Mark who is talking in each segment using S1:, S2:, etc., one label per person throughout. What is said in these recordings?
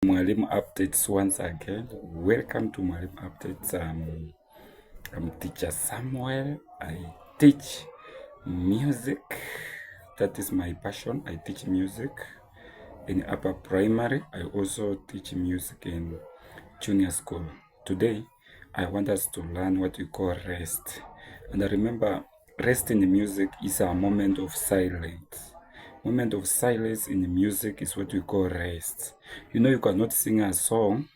S1: Mwalimu Updates once again. Welcome to Mwalimu Updates. I'm teacher Samuel. I teach music. That is my passion. I teach music in upper primary. I also teach music in junior school. Today, I want us to learn what we call rest. And remember, rest in the music is a moment of silence. Moment of silence in the music is what we call rest. You know, you cannot sing a song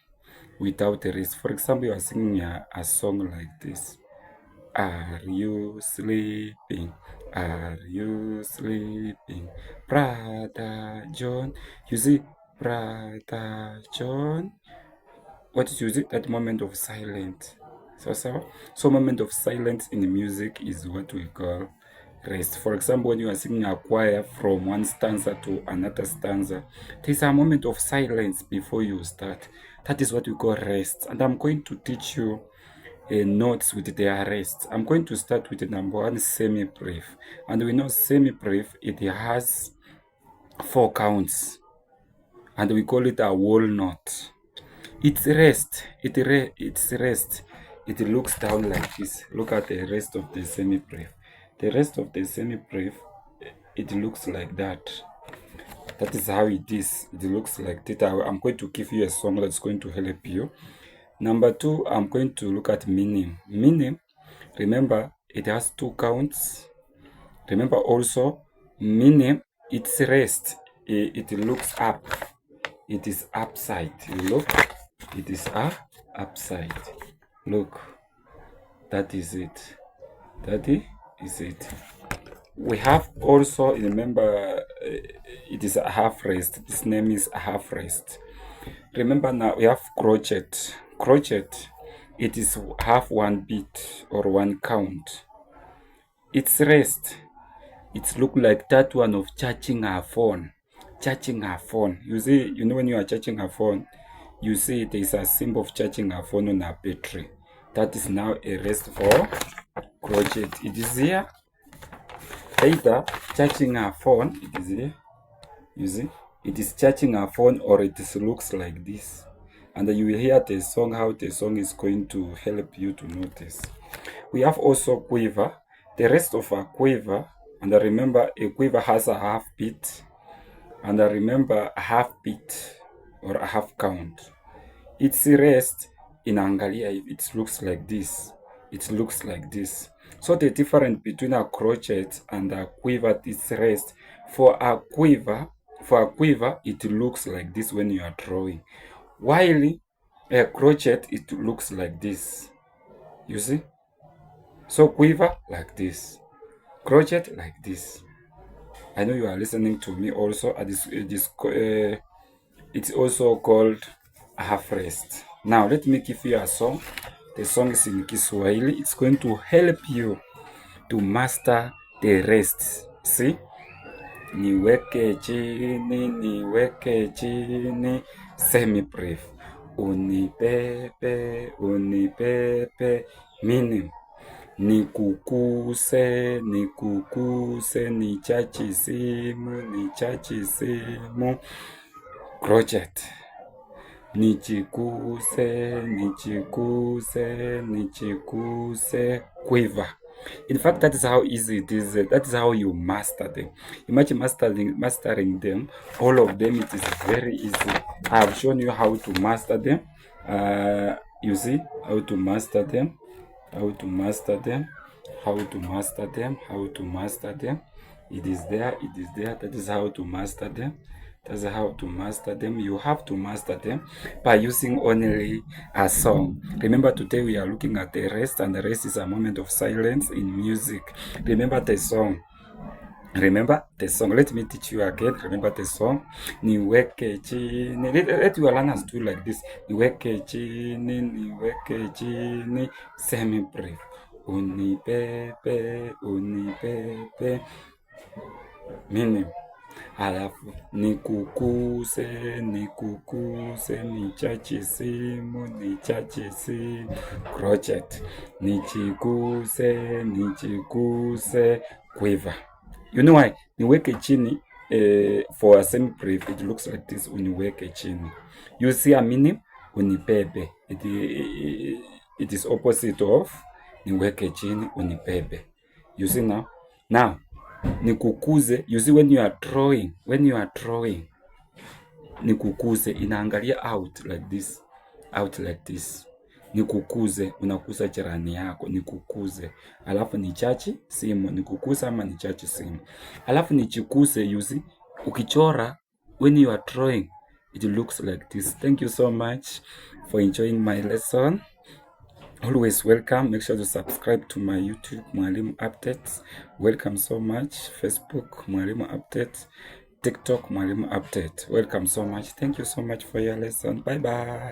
S1: without a rest. For example, you are singing a song like this. Are you sleeping? Are you sleeping? Brother John. You see, Brother John. What is it? That moment of silence. So moment of silence in the music is what we call rest. For example, when you are singing a choir from one stanza to another stanza, there is a moment of silence before you start. That is what we call rest. And I'm going to teach you notes with their rest. I'm going to start with the number one, semi-brief. And we know semi-brief, it has 4 counts. And we call it a whole note. It's rest. It's rest. It looks down like this. Look at the rest of the semi-brief. The rest of the semi-brief, it looks like that. That is how it is. It looks like that. I'm going to give you a song that's going to help you. Number 2, I'm going to look at meaning. Meaning, remember, it has 2 counts. Remember also, meaning, it's rest. It looks up. It is upside. Look, it is upside. Look, that is it. That is it. We have also, remember, it is a half rest. This name is a half rest. Remember now, we have crochet. Crochet, it is half 1 beat or 1 count. It's rest. It look like that one of charging our phone. Charging our phone. You see, you know when you are charging a phone, you see there is a symbol of charging a phone on a battery. That is now a rest for crochet. It is here. Either charging a phone, it is here. You see, it is charging a phone or it looks like this. And you will hear the song, how the song is going to help you to notice. We have also quiver. The rest of a quiver, and remember a quiver has a half beat. And remember a half beat or a half count. It's rest in Angalia, it looks like this. It looks like this. So the difference between a crochet and a quiver is rest. For a quiver, it looks like this when you are drawing. While a crochet, it looks like this. You see? So quiver like this. Crochet like this. I know you are listening to me also. It's also called a half rest. Now let me give you a song. The song is in Kiswahili. It's going to help you to master the rest. See? Niweke chini, semi-brief. Unipepe, meaning. Nikukuse, nichachisimu, crochet. Nichikuse, quiver. In fact, that is how easy it is. That is how you master them. Imagine mastering them. All of them, it is very easy. I have shown you how to master them. You see how to master them. How to master them. It is there. That is how to master them. That's how to master them. You have to master them by using only a song. Remember, today we are looking at the rest, and the rest is a moment of silence in music. Remember the song. Let me teach you again. Remember the song. Niweke chini. Let your learners do like this. Niweke chini, semi-brief. Unipepe, meaning. Alafu nikukuse, nichachisimu, crochet. Nichikuse, quiver. You know why? Niweke chini for a semi brief it looks like this, uniweke chini. You see a meaning unibebe, it is opposite of niweke chini unibebe. You see now nikukuze. You see when you are drawing nikukuze inaangalia out like this. Nikukuze, unakuza jirani yako, nikukuze. Alafu nichachi simu, nikukuza ama nichachi simu. Alafu nichikuze. You see, ukichora, when you are drawing, it looks like this. Thank you so much for enjoying my lesson. Always welcome. Make sure to subscribe to my YouTube, Mwalimu Updates. Welcome so much. Facebook, Mwalimu Updates. TikTok, Mwalimu Update. Welcome so much. Thank you so much for your lesson. Bye bye.